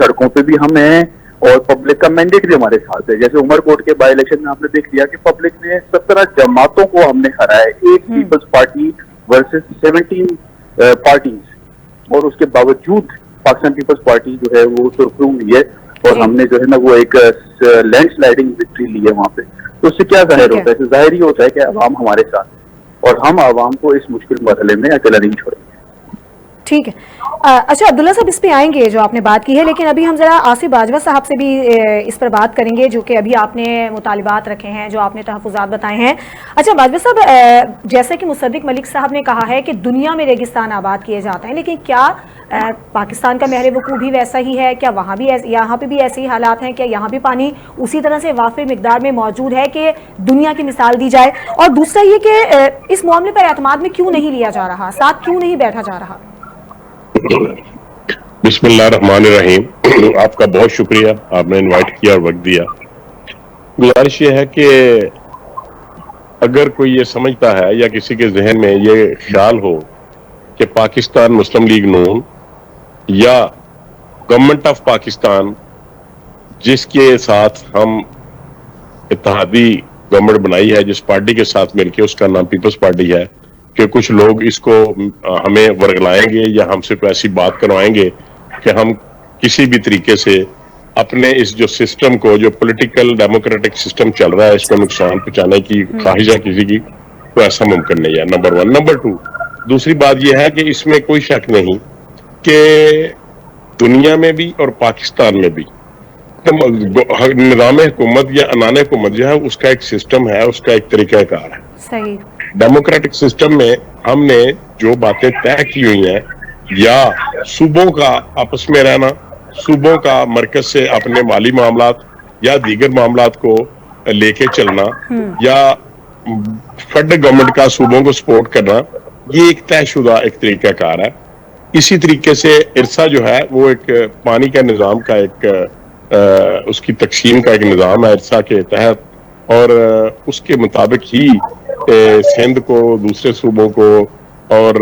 سڑکوں پہ بھی ہم ہیں اور پبلک کا مینڈیٹ بھی ہمارے ساتھ ہے. جیسے عمر کوٹ کے بائی الیکشن میں آپ نے دیکھ لیا کہ پبلک نے 17 جماعتوں کو ہم نے ہرایا, ایک پیپلز پارٹی ورسز 17 پارٹیز, اور اس کے باوجود پاکستان پیپلز پارٹی جو ہے وہ سرخرو ہوئی ہے اور ہم نے جو ہے نا وہ ایک لینڈ سلائڈنگ وکٹری لی ہے وہاں پہ. تو اس سے کیا ظاہر ہوتا ہے؟ اس سے ظاہر ہی ہوتا ہے کہ عوام ہمارے ساتھ ہے اور ہم عوام کو اس مشکل مرحلے میں اکیلا نہیں چھوڑیں گے. ٹھیک ہے. اچھا عبداللہ صاحب اس پہ آئیں گے جو آپ نے بات کی ہے, لیکن ابھی ہم ذرا آصف باجوہ صاحب سے بھی اس پر بات کریں گے جو کہ ابھی آپ نے مطالبات رکھے ہیں, جو آپ نے تحفظات بتائے ہیں. اچھا باجوہ صاحب, جیسے کہ مصدق ملک صاحب نے کہا ہے کہ دنیا میں ریگستان آباد کیے جاتے ہیں, لیکن کیا پاکستان کا مہر وقوع بھی ویسا ہی ہے؟ کیا وہاں بھی یہاں پہ بھی ایسے ہی حالات ہیں؟ کیا یہاں بھی پانی اسی طرح سے وافر مقدار میں موجود ہے کہ دنیا کی مثال دی جائے؟ اور دوسرا یہ کہ اس معاملے پر اعتماد میں کیوں نہیں لیا جا رہا, ساتھ کیوں نہیں بیٹھا جا رہا؟ بسم اللہ الرحمن الرحیم. آپ کا بہت شکریہ, آپ نے انوائٹ کیا اور وقت دیا. گزارش یہ ہے کہ اگر کوئی یہ سمجھتا ہے یا کسی کے ذہن میں یہ خیال ہو کہ پاکستان مسلم لیگ نون یا گورنمنٹ آف پاکستان جس کے ساتھ ہم اتحادی گورنمنٹ بنائی ہے, جس پارٹی کے ساتھ مل کے, اس کا نام پیپلز پارٹی ہے, کہ کچھ لوگ اس کو ہمیں ورگلائیں گے یا ہم سے کوئی ایسی بات کروائیں گے کہ ہم کسی بھی طریقے سے اپنے اس جو سسٹم کو, جو پولیٹیکل ڈیموکریٹک سسٹم چل رہا ہے, اس کو نقصان پہنچانے کی خواہش ہے کسی کی, تو ایسا ممکن نہیں ہے. نمبر 1. نمبر 2, دوسری بات یہ ہے کہ اس میں کوئی شک نہیں کہ دنیا میں بھی اور پاکستان میں بھی نظام حکومت یا عنان حکومت جو ہے اس کا ایک سسٹم ہے, اس کا ایک طریقہ کار ہے. صحیح. ڈیموکریٹک سسٹم میں ہم نے جو باتیں طے کی ہوئی ہیں, یا صوبوں کا آپس میں رہنا, صوبوں کا مرکز سے اپنے مالی معاملات یا دیگر معاملات کو لے کے چلنا, یا فیڈرل گورنمنٹ کا صوبوں کو سپورٹ کرنا, یہ ایک طے شدہ ایک طریقہ کار ہے. اسی طریقے سے ارسا جو ہے وہ ایک پانی کا نظام کا ایک اس کی تقسیم کا ایک نظام ہے ارسا کے تحت, اور اس کے مطابق ہی سندھ کو, دوسرے صوبوں کو, اور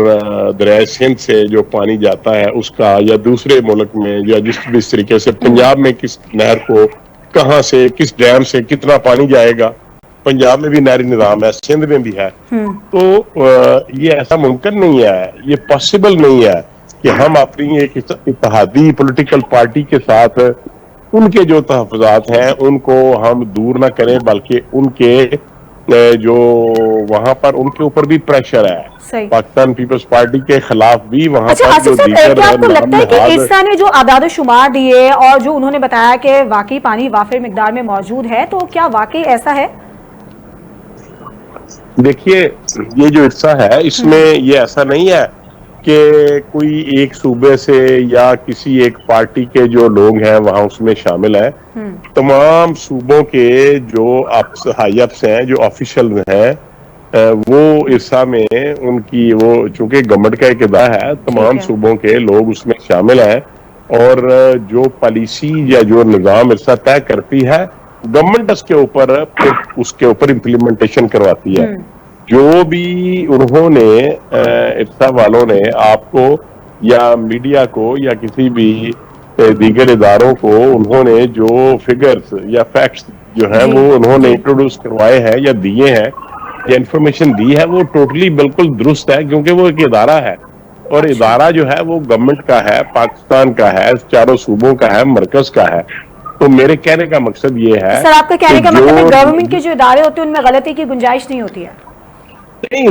دریائے سندھ سے جو پانی جاتا ہے اس کا, یا دوسرے ملک میں, یا جس طریقے سے پنجاب میں کس نہر کو کہاں سے کس ڈیم سے کتنا پانی جائے گا, پنجاب میں بھی نہری نظام ہے, سندھ میں بھی ہے. تو یہ ایسا ممکن نہیں ہے, یہ پاسبل نہیں ہے کہ ہم اپنی ایک اتحادی پولیٹیکل پارٹی کے ساتھ ان کے جو تحفظات ہیں ان کو ہم دور نہ کریں, بلکہ ان کے جو وہاں پر ان کے اوپر بھی پریشر ہے. پاکستان پیپلز پارٹی کے خلاف بھی وہاں پر جو دیگر کیا آپ کو لگتا ہے کہ ارسا نے جو اعداد و شمار دیے اور جو انہوں نے بتایا کہ واقعی پانی وافر مقدار میں موجود ہے, تو کیا واقعی ایسا ہے؟ دیکھیے, یہ جو ارسا ہے اس میں یہ ایسا نہیں ہے کہ کوئی ایک صوبے سے یا کسی ایک پارٹی کے جو لوگ ہیں وہاں اس میں شامل ہیں. تمام صوبوں کے جو ہائی اپس ہیں, جو آفیشل ہیں, وہ ارسا میں ان کی وہ چونکہ گورنمنٹ کا ایک ادارہ ہے, تمام صوبوں کے لوگ اس میں شامل ہیں, اور جو پالیسی یا جو نظام ارسا طے کرتی ہے گورنمنٹ اس کے اوپر امپلیمنٹیشن کرواتی ہے. جو بھی انہوں نے ارسا والوں نے آپ کو یا میڈیا کو یا کسی بھی دیگر اداروں کو انہوں نے جو فگرز یا فیکٹس جو ہیں وہ انہوں نے انٹروڈیوس کروائے ہیں یا دیے ہیں یا انفارمیشن دی ہے, وہ ٹوٹلی بالکل درست ہے, کیونکہ وہ ایک ادارہ ہے, اور ادارہ جو ہے وہ گورنمنٹ کا ہے, پاکستان کا ہے, چاروں صوبوں کا ہے, مرکز کا ہے. تو میرے کہنے کا مقصد یہ ہے, سر آپ کا کہنے کا مطلب ہے گورنمنٹ کے جو ادارے ہوتے ہیں ان میں غلطی کی گنجائش نہیں ہوتی ہے؟ نہیں,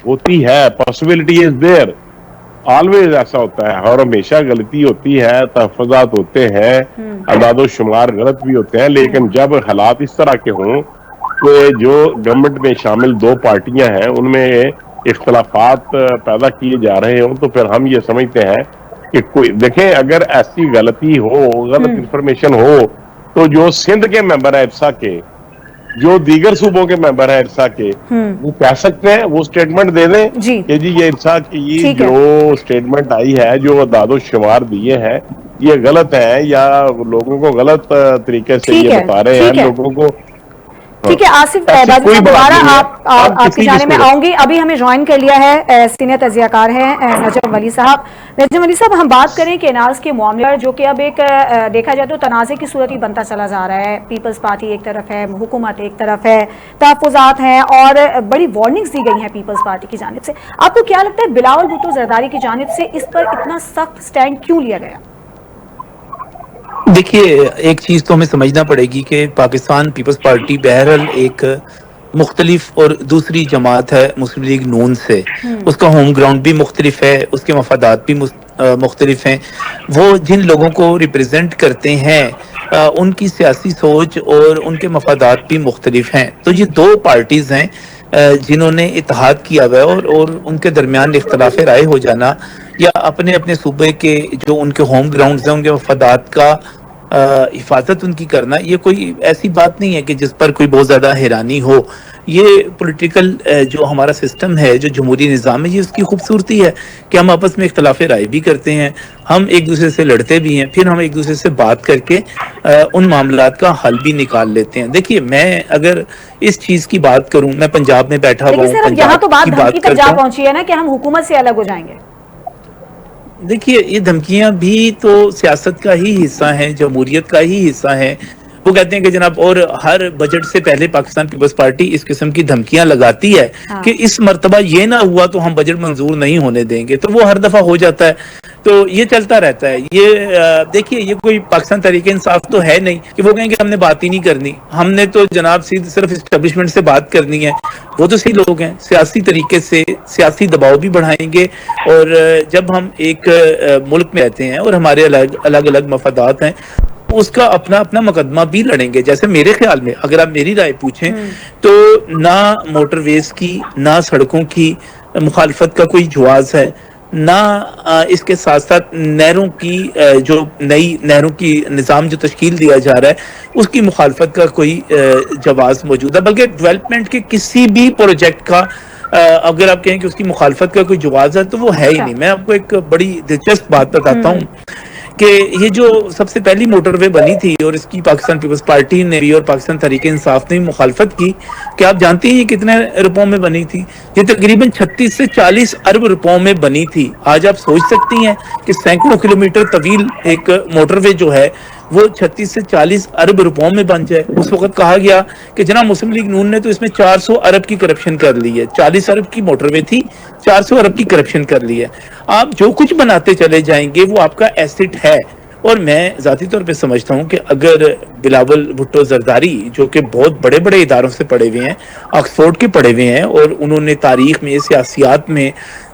ہوتی ہے, پاسبلٹی از دیر, آلویز ایسا ہوتا ہے, اور ہمیشہ غلطی ہوتی ہے, تحفظات ہوتے ہیں, اعداد و شمار غلط بھی ہوتے ہیں, لیکن جب حالات اس طرح کے ہوں کہ جو گورنمنٹ میں شامل دو پارٹیاں ہیں ان میں اختلافات پیدا کیے جا رہے ہوں, تو پھر ہم یہ سمجھتے ہیں کہ کوئی دیکھیں اگر ایسی غلطی ہو, غلط انفارمیشن ہو, تو جو سندھ کے ممبر ہے ارسا کے, جو دیگر صوبوں کے ممبر ہیں ارسا کے, وہ کہہ سکتے ہیں, وہ سٹیٹمنٹ دے دیں کہ جی یہ ارسا کی جو سٹیٹمنٹ آئی ہے, جو اعداد و شمار دیے ہیں یہ غلط ہیں, یا لوگوں کو غلط طریقے سے یہ بتا رہے ہیں لوگوں کو. ٹھیک ہے آصف ایسی باجوی کوئی صاحب، بات دوبارہ نہیں ہے۔ آپ کسی کی بھی جانب میں صورت- آؤں گی. ابھی ہمیں جوائن کر لیا ہے سینئر تجزیہ کار ہیں نجم ولی صاحب. نجم ولی صاحب، ہم بات کریں کینالز کے معاملے پر، جو کہ اب ایک دیکھا جائے تو تنازع کی صورت ہی بنتا چلا جا رہا ہے. پیپلز پارٹی ایک طرف ہے، حکومت ایک طرف ہے، تحفظات ہیں اور بڑی وارننگز دی گئی ہیں پیپلز پارٹی کی جانب سے. آپ کو کیا لگتا ہے بلاول بھٹو زرداری کی جانب سے اس پر اتنا سخت سٹینڈ کیوں لیا گیا؟ دیکھیے، ایک چیز تو ہمیں سمجھنا پڑے گی کہ پاکستان پیپلز پارٹی بہرحال ایک مختلف اور دوسری جماعت ہے مسلم لیگ نون سے. اس کا ہوم گراؤنڈ بھی مختلف ہے، اس کے مفادات بھی مختلف ہیں. وہ جن لوگوں کو ریپرزینٹ کرتے ہیں ان کی سیاسی سوچ اور ان کے مفادات بھی مختلف ہیں. تو یہ دو پارٹیز ہیں جنہوں نے اتحاد کیا ہوا ہے، اور ان کے درمیان اختلاف رائے ہو جانا یا اپنے اپنے صوبے کے جو ان کے ہوم گراؤنڈز ہیں ان کے مفادات کا حفاظت ان کی کرنا، یہ کوئی ایسی بات نہیں ہے کہ جس پر کوئی بہت زیادہ حیرانی ہو. یہ پولیٹیکل جو ہمارا سسٹم ہے، جو جمہوری نظام ہے، یہ اس کی خوبصورتی ہے کہ ہم آپس میں اختلاف رائے بھی کرتے ہیں، ہم ایک دوسرے سے لڑتے بھی ہیں، پھر ہم ایک دوسرے سے بات کر کے ان معاملات کا حل بھی نکال لیتے ہیں. دیکھیے، میں اگر اس چیز کی بات کروں، میں پنجاب میں بیٹھا ہوا لیکن ہوں، سر اب یہاں پنجاب تو بات کی دھمکی بات تک جا کرتا ہوں. پہنچی ہے نا کہ ہم حکومت سے الگ ہو جائیں گے. دیکھیے، یہ دھمکیاں بھی تو سیاست کا ہی حصہ ہیں، جمہوریت کا ہی حصہ ہیں. وہ کہتے ہیں کہ جناب، اور ہر بجٹ سے پہلے پاکستان پیپلز پارٹی اس قسم کی دھمکیاں لگاتی ہے ہاں. کہ اس مرتبہ یہ نہ ہوا تو ہم بجٹ منظور نہیں ہونے دیں گے. تو وہ ہر دفعہ ہو جاتا ہے، تو یہ چلتا رہتا ہے. یہ دیکھیے، یہ کوئی پاکستان تحریک انصاف تو ہے نہیں کہ وہ کہیں کہ ہم نے بات ہی نہیں کرنی، ہم نے تو جناب صرف اسٹیبلشمنٹ سے بات کرنی ہے. وہ تو صحیح لوگ ہیں، سیاسی طریقے سے سیاسی دباؤ بھی بڑھائیں گے. اور جب ہم ایک ملک میں رہتے ہیں اور ہمارے الگ الگ مفادات ہیں، اس کا اپنا اپنا مقدمہ بھی لڑیں گے. جیسے میرے خیال میں، اگر آپ میری رائے پوچھیں، تو نہ موٹر ویز کی، نہ سڑکوں کی مخالفت کا کوئی جواز ہے، نہ اس کے ساتھ ساتھ نہروں کی جو نئی نہروں کی نظام جو تشکیل دیا جا رہا ہے اس کی مخالفت کا کوئی جواز موجود ہے. بلکہ ڈیولپمنٹ کے کسی بھی پروجیکٹ کا اگر آپ کہیں کہ اس کی مخالفت کا کوئی جواز ہے تو وہ ہے ہی اچھا. نہیں. میں آپ کو ایک بڑی دلچسپ بات بتاتا ہوں کہ یہ جو سب سے پہلی موٹر وے بنی تھی اور اس کی پاکستان پیپلز پارٹی نے بھی اور پاکستان تحریک انصاف نے بھی مخالفت کی، کہ آپ جانتے ہیں یہ کتنے روپوں میں بنی تھی؟ یہ تقریباً 36 سے 40 ارب روپوں میں بنی تھی. آج آپ سوچ سکتی ہیں کہ سینکڑوں کلومیٹر طویل ایک موٹر وے جو ہے وہ 36 سے 40 ارب روپوں میں بن جائے. اس وقت کہا گیا کہ جناب مسلم لیگ نون نے تو اس میں 400 ارب کی کرپشن کر لی ہے. 40 ارب کی موٹر وے تھی، 400 ارب کی کرپشن کر لی ہے. آپ جو کچھ بناتے چلے جائیں گے وہ آپ کا ایسٹ ہے. اور میں ذاتی طور پہ سمجھتا ہوں کہ اگر بلاول بھٹو زرداری، جو کہ بہت بڑے بڑے اداروں سے پڑھے ہوئے ہیں، آکسفورڈ کے پڑھے ہوئے ہیں اور انہوں نے تاریخ میں سیاسیات میں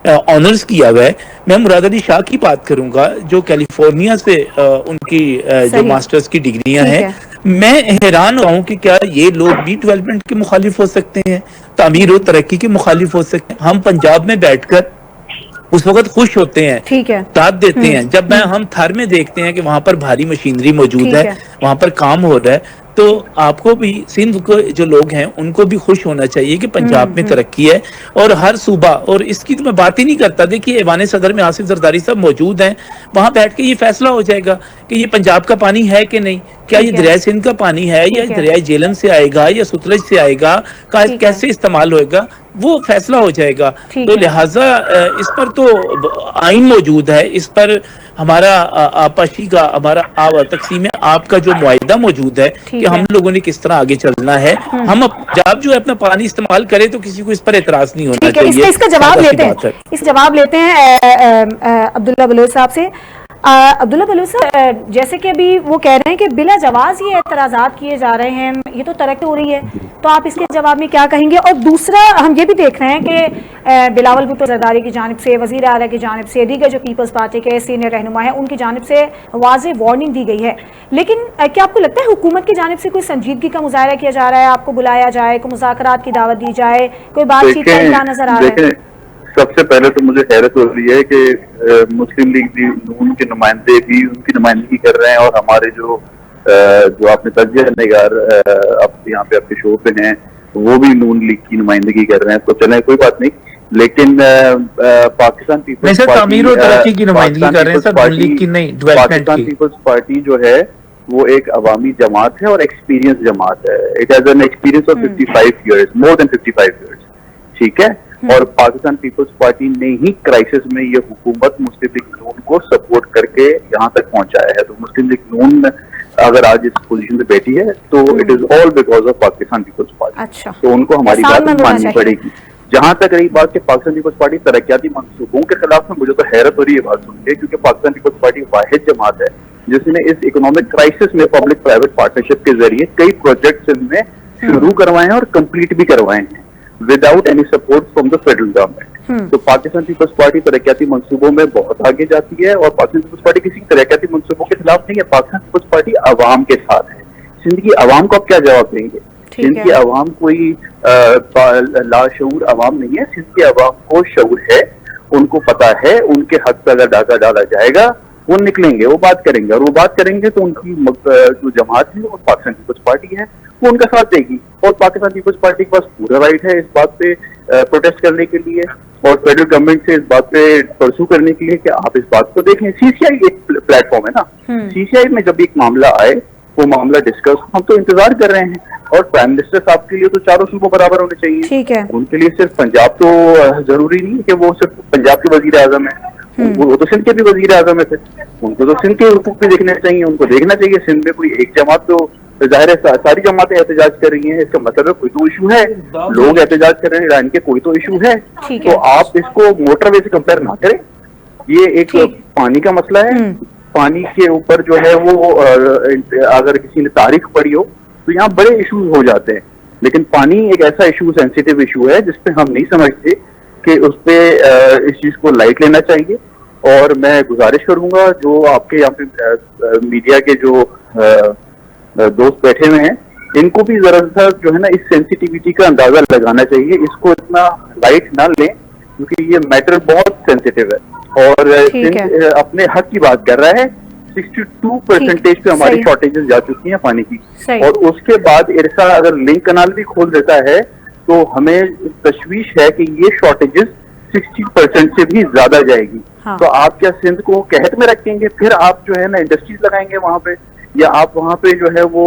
آنرز کیا ہوا ہے. میں مراد علی شاہ کی بات کروں گا جو کیلیفورنیا سے ان کی جو صحیح. ماسٹرز کی ڈگریاں ٹھیک ہیں. ہے. میں حیران ہوں کہ کیا یہ لوگ بھی ڈیولپمنٹ کے مخالف ہو سکتے ہیں، تعمیر و ترقی کے مخالف ہو سکتے ہیں؟ ہم پنجاب میں بیٹھ کر اس وقت خوش ہوتے ہیں، ٹھیک ہے. ساتھ دیتے ہیں جب ہم تھر میں دیکھتے ہیں کہ وہاں پر بھاری مشینری موجود ہے، ٹھیک ہے. وہاں پر کام ہو رہا ہے. تو آپ کو بھی، سندھ کے جو لوگ ہیں ان کو بھی خوش ہونا چاہیے کہ پنجاب میں ترقی ہے اور ہر صوبہ، اور اس کی تو میں بات ہی نہیں کرتا. دیکھیے، ایوان صدر میں آصف زرداری صاحب موجود ہیں، وہاں بیٹھ کے یہ فیصلہ ہو جائے گا کہ یہ پنجاب کا پانی ہے کہ نہیں، کیا یہ ٹھیک ہے. دریائے سندھ کا پانی ہے یا ٹھیک ہے. دریائے جیلم سے آئے گا یا ستلج سے آئے گا، ٹھیک ہے. کیسے استعمال ہوئے گا، وہ فیصلہ ہو جائے گا. ٹھیک تو ہے. لہٰذا اس پر تو آئین موجود ہے، اس پر ہمارا آپاشی کا، ہمارا تقسیم آپ کا جو معاہدہ موجود ہے کہ ٹھیک ہے. ہم لوگوں نے کس طرح آگے چلنا ہے. ہم جب جو ہے اپنا پانی استعمال کرے تو کسی کو اس پر اعتراض نہیں ہونا ٹھیک ہے. چاہیے. اس کا جواب سادہ سی لیتے ہیں، بات ہے. اس جواب لیتے ہیں عبداللہ بلوچ صاحب سے. عبداللہ بلوچ صاحب، جیسے کہ ابھی وہ کہہ رہے ہیں کہ بلا جواز یہ اعتراضات کیے جا رہے ہیں، یہ تو ترقی ہو رہی ہے، تو آپ اس کے جواب میں کیا کہیں گے؟ اور دوسرا، ہم یہ بھی دیکھ رہے ہیں کہ بلاول بھٹو زرداری کی جانب سے، وزیر اعلیٰ کی جانب سے، دیگر جو پیپلز پارٹی کے سینئر رہنما ہیں ان کی جانب سے واضح وارننگ دی گئی ہے. لیکن کیا آپ کو لگتا ہے حکومت کی جانب سے کوئی سنجیدگی کا مظاہرہ کیا جا رہا ہے؟ آپ کو بلایا جائے، کوئی مذاکرات کی دعوت دی جائے، کوئی بات چیت کا امکان نظر آ رہا ہے؟ سب سے پہلے تو مجھے حیرت ہو رہی ہے کہ مسلم لیگ نون کے نمائندے بھی ان کی نمائندگی کر رہے ہیں، اور ہمارے جو آپ نے تجزیہ نگار اب یہاں پہ آپ کے شو پہ ہیں وہ بھی نون لیگ کی نمائندگی کر رہے ہیں. تو چلیں، کوئی بات نہیں. لیکن پاکستان پیپلز پارٹی، تعمیر و ترقی کی نمائندگی کر رہے ہیں سر، نون لیگ کی نہیں، ڈیولپمنٹ پاکستان کی. پیپلز پارٹی جو ہے وہ ایک عوامی جماعت ہے اور ایکسپیرینس جماعت ہے. It has an experience of 55 years, more than 55 years. ٹھیک ہے. اور پاکستان پیپلز پارٹی نے ہی کرائسس میں یہ حکومت مسلم لیگ نون کو سپورٹ کر کے یہاں تک پہنچایا ہے. تو مسلم لیگ نون اگر آج اس پوزیشن پہ بیٹھی ہے تو it is all because of Pakistan Peoples Party. اچھا, تو ان کو ہماری بات ماننی پڑے گی. جہاں تک رہی بات کہ پاکستان پیپلز پارٹی ترقیاتی منصوبوں کے خلاف میں, مجھے تو حیرت ہو رہی ہے بات سن کے, کیونکہ پاکستان پیپلز پارٹی واحد جماعت ہے جس نے اس اکنامک کرائسس میں پبلک پرائیویٹ پارٹنرشپ کے ذریعے کئی پروجیکٹس ان میں شروع کروائے ہیں اور کمپلیٹ بھی کروائے ہیں without any support from the federal government. تو پاکستان پیپلز پارٹی ترقیاتی منصوبوں میں بہت آگے جاتی ہے, اور پاکستان پیپلز پارٹی کسی ترقیاتی منصوبوں کے خلاف نہیں ہے. پاکستان پیپلز پارٹی عوام کے ساتھ ہے. سندھ کی عوام کو آپ کیا جواب دیں گے؟ سندھ کی عوام کوئی لاشعور عوام نہیں ہے. سندھ کی عوام کو شعور ہے, ان کو پتا ہے ان کے حق سے اگر ڈاکہ ڈالا جائے گا وہ نکلیں گے, وہ بات کریں گے, اور وہ بات کریں گے تو ان کی جو جماعت ہے وہ پاکستان پیپلز پارٹی ہے, وہ ان کا ساتھ دے گی. اور پاکستان پیپلز پارٹی کے پاس پورا رائٹ ہے اس بات پہ پروٹیسٹ کرنے کے لیے اور فیڈرل گورنمنٹ سے اس بات پہ پرسو کرنے کے لیے کہ آپ اس بات کو دیکھیں. سی سی آئی ایک پلیٹ فارم ہے نا. سی سی آئی میں جب ایک معاملہ آئے وہ معاملہ ڈسکس, ہم تو انتظار کر رہے ہیں. اور پرائم منسٹر صاحب کے لیے تو چاروں صوبوں برابر ہونے چاہیے. ٹھیک ہے, ان کے لیے صرف پنجاب تو ضروری نہیں کہ وہ صرف پنجاب کے وزیر اعظم ہیں, وہ تو سندھ کے بھی وزیر اعظم ہے. ان کو تو سندھ کے حقوق بھی دیکھنے چاہیے. ان کو دیکھنا چاہیے سندھ میں کوئی ایک جماعت تو ظاہر ہے ساری جماعتیں احتجاج کر رہی ہیں, اس کا مطلب ہے کوئی تو ایشو ہے. لوگ احتجاج کر رہے ہیں, ان کے کوئی تو ایشو ہے. تو آپ اس کو موٹر وے سے کمپیئر نہ کریں. یہ ایک پانی کا مسئلہ ہے. پانی کے اوپر جو ہے وہ اگر کسی نے تاریخ پڑھی ہو تو یہاں بڑے ایشوز ہو جاتے ہیں, لیکن پانی ایک ایسا ایشو, سینسیٹیو ایشو ہے جس پہ ہم نہیں سمجھتے کہ اس پہ اس چیز کو لائٹ لینا چاہیے. اور میں گزارش کروں گا جو آپ کے یہاں پہ میڈیا کے جو دوست بیٹھے ہوئے ہیں, ان کو بھی ذرا سا جو ہے نا اس سینسیٹیوٹی کا اندازہ لگانا چاہیے. اس کو اتنا لائٹ نہ لیں کیونکہ یہ میٹر بہت سینسیٹیو ہے, اور اپنے حق کی بات کر رہا ہے. 62% پہ ہماری شارٹیجز جا چکی ہیں پانی کی, اور اس کے بعد ارسا اگر لنک کنال بھی کھول دیتا ہے تو ہمیں تشویش ہے کہ یہ شارٹیجز 60% سے بھی زیادہ جائے گی. تو آپ کیا سندھ کو قحط میں رکھیں گے؟ پھر آپ جو ہے نا انڈسٹریز لگائیں گے وہاں پہ, یا آپ وہاں پہ جو ہے وہ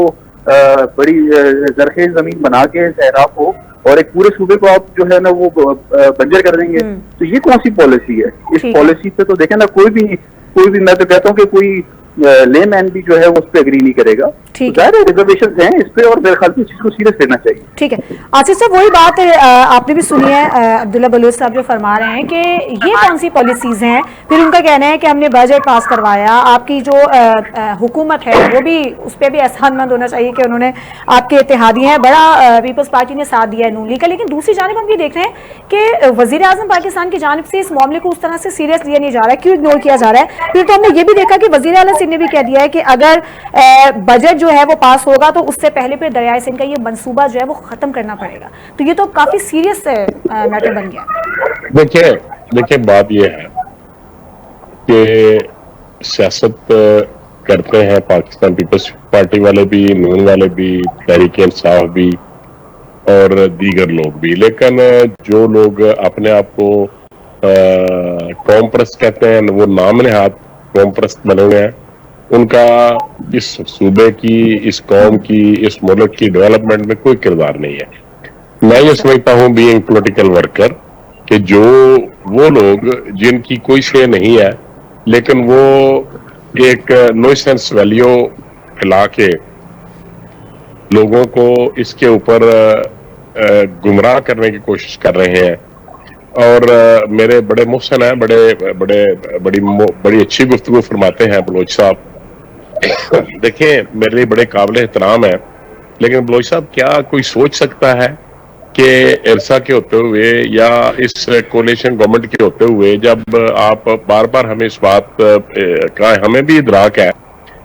بڑی زرخیز زمین بنا کے سیراب ہو اور ایک پورے صوبے کو آپ جو ہے نا وہ بنجر کر دیں گے؟ تو یہ کون سی پالیسی ہے؟ اس پالیسی پہ تو دیکھیں نا کوئی بھی میں تو کہتا ہوں کہ کوئی لے مین بھی جو ہے اس پہ اگری نہیں کرے گا. ریزرویشن ہیں اس پہ, اور میرے خیال سے اس چیز کو سیریس لینا چاہیے. ٹھیک ہے آصف صاحب, وہی بات آپ نے بھی سنی ہے, عبداللہ بلوچ صاحب جو فرما رہے ہیں کہ یہ کون سی پالیسیز ہیں. پھر ان کا کہنا ہے کہ ہم نے بجٹ پاس کروایا, آپ کی جو حکومت ہے وہ بھی اس پہ بھی احسان مند ہونا چاہیے کہ انہوں نے آپ کے اتحادی ہیں, بڑا پیپلز پارٹی نے ساتھ دیا ہے نون لیگ کا. لیکن دوسری جانب ہم یہ دیکھ رہے ہیں کہ وزیر اعظم پاکستان کی جانب سے اس معاملے کو اس طرح سے سیریس لیا نہیں جا رہا ہے, کیوں اگنور کیا جا رہا ہے. پھر تو ہم نے یہ بھی دیکھا کہ وزیر اعلیٰ نے بھی کہہ دیا ہے کہ اگر بجٹ جو ہے وہ پاس ہوگا تو اس سے پہلے پھر دریائے سندھ کا یہ منصوبہ جو ہے وہ ختم کرنا پڑے گا. تو یہ تو کافی سیریس میٹر بن گیا. دیکھیں بات یہ ہے کہ سیاست کرتے ہیں پاکستان پیپلز پارٹی والے بھی, نون والے بھی, تحریک انصاف بھی اور دیگر لوگ بھی, لیکن جو لوگ اپنے آپ کو قوم پرست کہتے ہیں, وہ نام نہاد قوم پرست بنے ہوئے ہیں, ان کا اس صوبے کی, اس قوم کی, اس ملک کی ڈیولپمنٹ میں کوئی کردار نہیں ہے. میں یہ سمجھتا ہوں بینگ پولیٹیکل ورکر کہ جو وہ لوگ جن کی کوئی شے نہیں ہے لیکن وہ ایک نوئسنس ویلیو پھیلا کے لوگوں کو اس کے اوپر گمراہ کرنے کی کوشش کر رہے ہیں. اور میرے بڑے محسن ہیں, بڑی اچھی گفتگو فرماتے ہیں بلوچ صاحب. دیکھیں میرے لیے بڑے قابل احترام ہے, لیکن بلوچ صاحب کیا کوئی سوچ سکتا ہے کہ ارسا کے ہوتے ہوئے یا اس کولیشن گورنمنٹ کے ہوتے ہوئے, جب آپ بار بار ہمیں اس بات کا ہمیں بھی ادراک ہے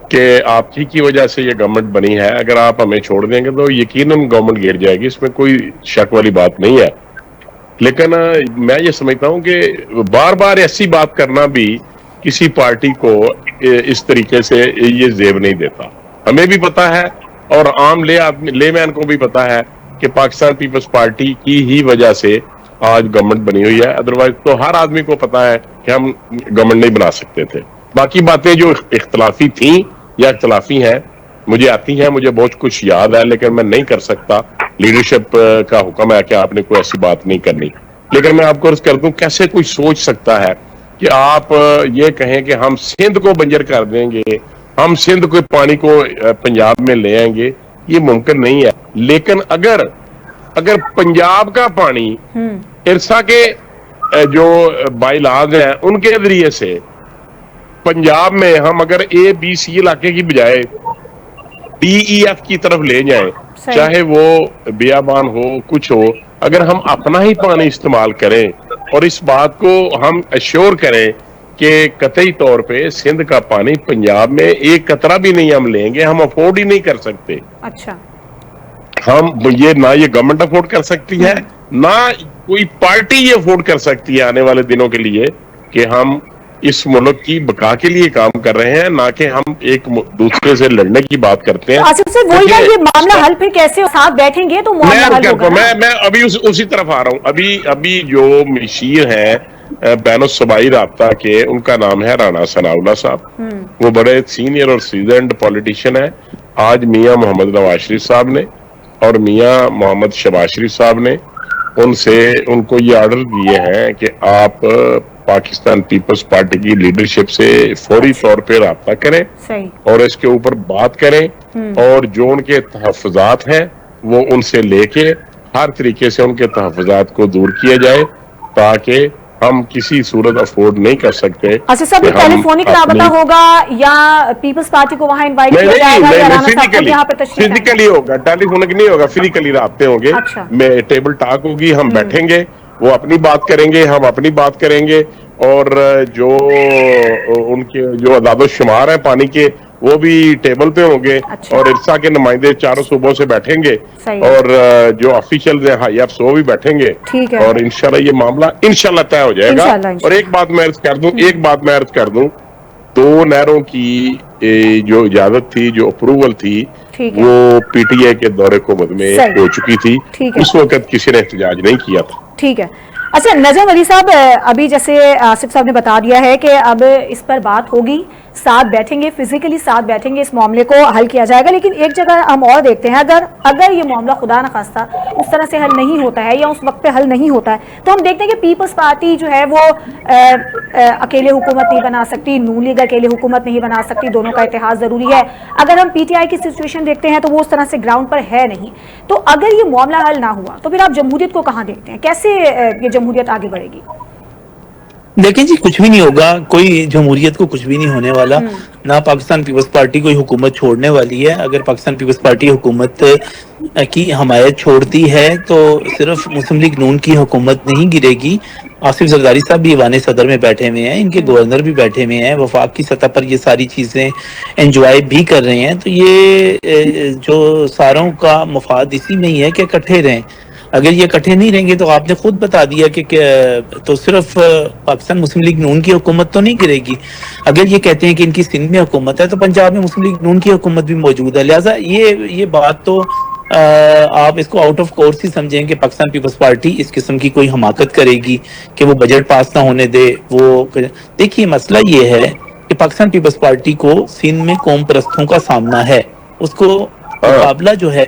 کہ آپ کی وجہ سے یہ گورنمنٹ بنی ہے, اگر آپ ہمیں چھوڑ دیں گے تو یقیناً گورنمنٹ گر جائے گی, اس میں کوئی شک والی بات نہیں ہے. لیکن میں یہ سمجھتا ہوں کہ بار بار ایسی بات کرنا بھی کسی پارٹی کو اس طریقے سے یہ زیب نہیں دیتا. ہمیں بھی پتا ہے اور عام لے مین کو بھی پتا ہے کہ پاکستان پیپلز پارٹی کی ہی وجہ سے آج گورنمنٹ بنی ہوئی ہے, ادروائز تو ہر آدمی کو پتا ہے کہ ہم گورنمنٹ نہیں بنا سکتے تھے. باقی باتیں جو اختلافی تھیں یا اختلافی ہیں مجھے آتی ہیں, مجھے بہت کچھ یاد ہے, لیکن میں نہیں کر سکتا. لیڈرشپ کا حکم ہے کہ آپ نے کوئی ایسی بات نہیں کرنی. لیکن میں آپ کو عرض کر دوں, کیسے کوئی سوچ سکتا ہے کہ آپ یہ کہیں کہ ہم سندھ کو بنجر کر دیں گے, ہم سندھ کے پانی کو پنجاب میں لے آئیں گے؟ یہ ممکن نہیں ہے. لیکن اگر پنجاب کا پانی ارسا کے جو بائیلاز ہیں ان کے ذریعے سے پنجاب میں ہم اگر اے بی سی علاقے کی بجائے ڈی ای ایف کی طرف لے جائیں, چاہے وہ بیابان ہو کچھ ہو, اگر ہم اپنا ہی پانی استعمال کریں اور اس بات کو ہم ایشور کریں کہ قطعی طور پہ سندھ کا پانی پنجاب میں ایک قطرہ بھی نہیں ہم لیں گے, ہم افورڈ ہی نہیں کر سکتے. اچھا, ہم یہ نہ یہ گورنمنٹ افورڈ کر سکتی ہے, نہ کوئی پارٹی یہ افورڈ کر سکتی ہے آنے والے دنوں کے لیے کہ ہم اس ملک کی بقا کے لیے کام کر رہے ہیں, نہ کہ ہم ایک دوسرے سے لڑنے کی بات کرتے ہیں. آصف صاحب وہی ہے, یہ معاملہ حل پھر کیسے ساتھ بیٹھیں گے تو معاملہ حل ہوگا. میں ابھی اسی طرف آ رہا ہوں. ابھی جو مشیر ہیں بین الصوبائی رابطہ کے, ان کا نام ہے رانا ثناء اللہ صاحب. وہ بڑے سینئر اور سیزنڈ پولیٹیشین ہیں. آج میاں محمد نواز شریف صاحب نے اور میاں محمد شہباز شریف صاحب نے ان کو یہ آرڈر دیے ہیں کہ آپ پاکستان پیپلز پارٹی کی لیڈرشپ سے فوری طور پہ رابطہ کریں اور اس کے اوپر بات کریں, اور جو ان کے تحفظات ہیں وہ ان سے لے کے ہر طریقے سے ان کے تحفظات کو دور کیا جائے, تاکہ ہم کسی صورت افورڈ نہیں کر سکتے. اچھا صاحب, ٹیلی فونک رابطہ ہوگا یا پیپلز پارٹی کو وہاں انوائٹ کیا جائے گا یا رانا صاحب کو یہاں پہ تشریف لائیں گے؟ فزیکلی ہوگا, ٹیلی فونک نہیں ہوگا, فزیکلی رابطے ہوں گے. میں ٹیبل ٹاک ہوگی, ہم بیٹھیں گے, وہ اپنی بات کریں گے, ہم اپنی بات کریں گے, اور جو ان کے جو اعداد و شمار ہیں پانی کے وہ بھی ٹیبل پہ ہوں گے, اور ارسا کے نمائندے چاروں صوبوں سے بیٹھیں گے, اور جو آفیشیل ہیں ہائی ایفس وہ بھی بیٹھیں گے, اور انشاءاللہ یہ معاملہ انشاءاللہ طے ہو جائے گا. اور ایک بات میں عرض کر دوں, 2 نہروں کی جو اجازت تھی, جو اپروول تھی, وہ پی ٹی اے کے دور حکومت میں ہو چکی تھی. اس وقت کسی نے احتجاج نہیں کیا تھا. ٹھیک ہے. اچھا نجم علی صاحب, ابھی جیسے آصف صاحب نے بتا دیا ہے کہ اب اس پر بات ہوگی, ساتھ بیٹھیں گے, فزیکلی ساتھ بیٹھیں گے, اس معاملے کو حل کیا جائے گا. لیکن ایک جگہ ہم اور دیکھتے ہیں, اگر یہ معاملہ خدا نخواستہ اس طرح سے حل نہیں ہوتا ہے یا اس وقت پہ حل نہیں ہوتا ہے, تو ہم دیکھتے ہیں کہ پیپلز پارٹی جو ہے وہ اکیلے حکومت نہیں بنا سکتی, نون لیگ اکیلے حکومت نہیں بنا سکتی, دونوں کا اتحاد ضروری ہے. اگر ہم پی ٹی آئی کی سچویشن دیکھتے ہیں تو وہ اس طرح سے گراؤنڈ پر ہے نہیں. تو اگر یہ معاملہ حل نہ ہوا تو پھر آپ جمہوریت کو کہاں دیکھتے ہیں, کیسے یہ جمہوریت آگے بڑھے گی؟ دیکھیں جی, کچھ بھی نہیں ہوگا, کوئی جمہوریت کو کچھ بھی نہیں ہونے والا, نہ پاکستان پیپلز پارٹی کوئی حکومت چھوڑنے والی ہے. اگر پاکستان پیپلز پارٹی حکومت کی حمایت چھوڑتی ہے تو صرف مسلم لیگ نون کی حکومت نہیں گرے گی. آصف زرداری صاحب بھی ایوان صدر میں بیٹھے ہوئے ہیں, ان کے گورنر بھی بیٹھے ہوئے ہیں, وفاق کی سطح پر یہ ساری چیزیں انجوائے بھی کر رہے ہیں. تو یہ جو ساروں کا مفاد اسی میں ہی ہے کہ اکٹھے رہیں. اگر یہ اکٹھے نہیں رہیں گے تو آپ نے خود بتا دیا کہ تو صرف پاکستان مسلم لیگ نون کی حکومت تو نہیں گرے گی. اگر یہ کہتے ہیں کہ ان کی سندھ میں حکومت ہے تو پنجاب میں مسلم لیگ نون کی حکومت بھی موجود ہے. لہٰذا یہ بات تو آپ اس کو آؤٹ آف کورس ہی سمجھیں کہ پاکستان پیپلز پارٹی اس قسم کی کوئی حماقت کرے گی کہ وہ بجٹ پاس نہ ہونے دے. دیکھیے مسئلہ یہ ہے کہ پاکستان پیپلز پارٹی کو سندھ میں قوم پرستوں کا سامنا ہے, اس کو مقابلہ جو ہے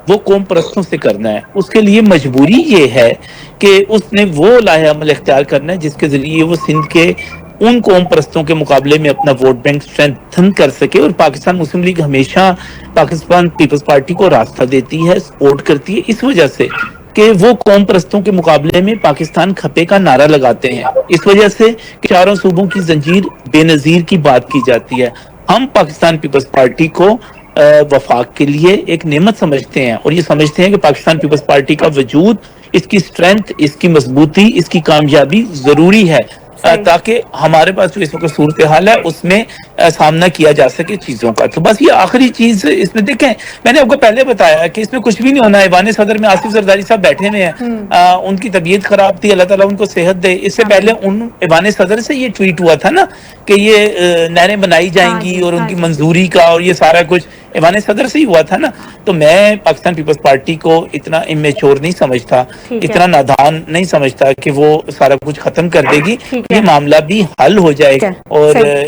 وہ قوم پرستوں سے کرنا ہے. اس کے لیے مجبوری یہ ہے کہ اس نے وہ لاہے عمل اختیار کرنا ہے جس کے ذریعے وہ سندھ کے ان قوم پرستوں کے مقابلے میں اپنا ووٹ بینک اسٹرینتھن کر سکے. اور پاکستان مسلم لیگ ہمیشہ پاکستان پیپلز پارٹی کو راستہ دیتی ہے, سپورٹ کرتی ہے, اس وجہ سے کہ وہ قوم پرستوں کے مقابلے میں پاکستان کھپے کا نعرہ لگاتے ہیں. اس وجہ سے کہ چاروں صوبوں کی زنجیر بے نظیر کی بات کی جاتی ہے. ہم پاکستان پیپلز پارٹی کو وفاق کے لیے ایک نعمت سمجھتے ہیں, اور یہ سمجھتے ہیں کہ پاکستان پیپلز پارٹی کا وجود, اس کی اسٹرینتھ, اس کی مضبوطی, اس کی کامیابی ضروری ہے تاکہ ہمارے پاس جو اس وقت صورتحال ہے اس میں سامنا کیا جا سکے چیزوں کا. تو بس یہ آخری چیز اس میں دیکھیں, میں نے آپ کو پہلے بتایا کہ اس میں کچھ بھی نہیں ہونا. ایوان صدر میں آصف زرداری صاحب بیٹھے ہوئے ہیں, ان کی طبیعت خراب تھی, اللہ تعالیٰ ان کو صحت دے. اس سے پہلے ایوان صدر سے یہ ٹویٹ ہوا تھا نا کہ یہ نہریں بنائی جائیں گی اور ان کی منظوری کا اور یہ سارا کچھ ایوان صدر سے ہی ہوا تھا نا. تو میں پاکستان پیپلز پارٹی کو اتنا امیچور نہیں سمجھتا, اتنا نادان نہیں سمجھتا کہ وہ سارا کچھ ختم کر دے گی. یہ معاملہ بھی حل ہو جائے گا, اور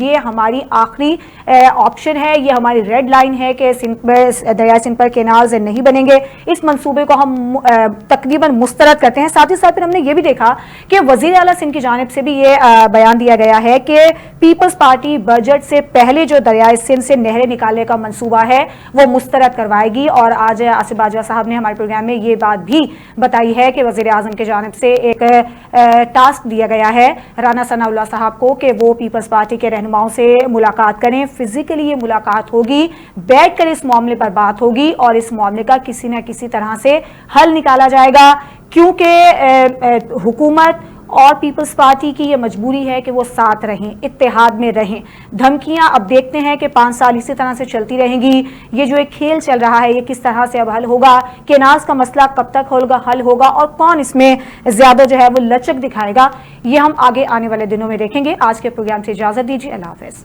یہ ہماری آخری آپشن ہے, یہ ہماری ریڈ لائن ہے کہ دریائے سندھ پر کینالز نہیں بنیں گے, اس منصوبے کو ہم تقریباً مسترد کرتے ہیں. ساتھ ہی ساتھ پھر ہم نے یہ بھی دیکھا کہ وزیر اعلیٰ سندھ کی جانب سے بھی یہ بیان دیا گیا ہے کہ پیپلز پارٹی بجٹ سے پہلے جو دریائے سندھ سے نہریں نکالنے کا منصوبہ ہے وہ مسترد کروائے گی. اور آج آصف باجوہ صاحب نے ہمارے پروگرام میں یہ بات بھی بتائی ہے کہ وزیر اعظم کی جانب سے ایک ٹاسک دیا گیا ہے رانا ثناء اللہ صاحب کو کہ وہ پیپلز پارٹی کے رہنماؤں سے ملاقات کریں. فزیکلی یہ ملاقات ہوگی, بیٹھ کر اس معاملے پر بات ہوگی اور اس معاملے کا کسی نہ کسی طرح سے حل نکالا جائے گا, کیونکہ حکومت اور پیپلز پارٹی کی یہ مجبوری ہے کہ وہ ساتھ رہیں, اتحاد میں رہیں. دھمکیاں اب دیکھتے ہیں کہ 5 سال اسی طرح سے چلتی رہیں گی. یہ جو ایک کھیل چل رہا ہے یہ کس طرح سے اب حل ہوگا, کینالز کا مسئلہ کب تک حل ہوگا اور کون اس میں زیادہ جو ہے وہ لچک دکھائے گا, یہ ہم آگے آنے والے دنوں میں دیکھیں گے. آج کے پروگرام سے اجازت دیجیے, اللہ حافظ.